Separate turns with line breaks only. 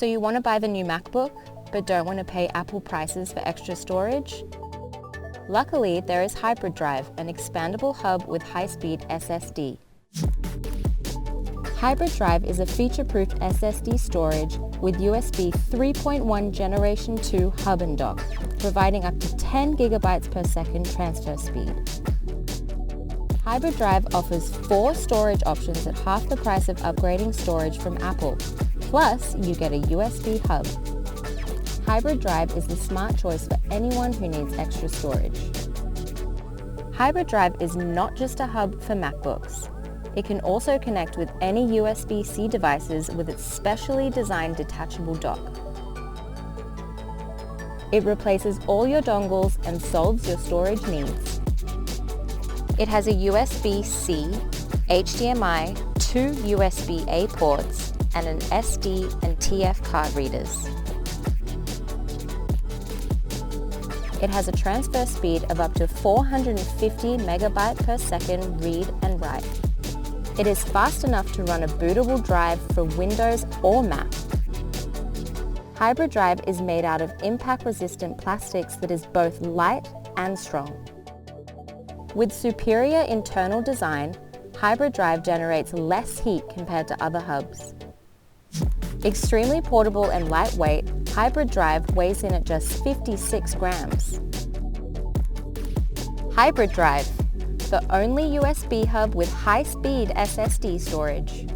So you want to buy the new MacBook, but don't want to pay Apple prices for extra storage? Luckily, there is HybridDrive, an expandable hub with high-speed SSD. HybridDrive is a feature-proof SSD storage with USB 3.1 Generation 2 hub and dock, providing up to 10 GB per second transfer speed. HybridDrive offers 4 storage options at half the price of upgrading storage from Apple. Plus, you get a USB hub. HybridDrive is the smart choice for anyone who needs extra storage. HybridDrive is not just a hub for MacBooks. It can also connect with any USB-C devices with its specially designed detachable dock. It replaces all your dongles and solves your storage needs. It has a USB-C, HDMI, 2 USB-A ports, and an SD and TF card readers. It has a transfer speed of up to 450 MB per second read and write. It is fast enough to run a bootable drive for Windows or Mac. HybridDrive is made out of impact-resistant plastics that is both light and strong. With superior internal design, HybridDrive generates less heat compared to other hubs. Extremely portable and lightweight, HybridDrive weighs in at just 56 grams. HybridDrive, the only USB hub with high-speed SSD storage.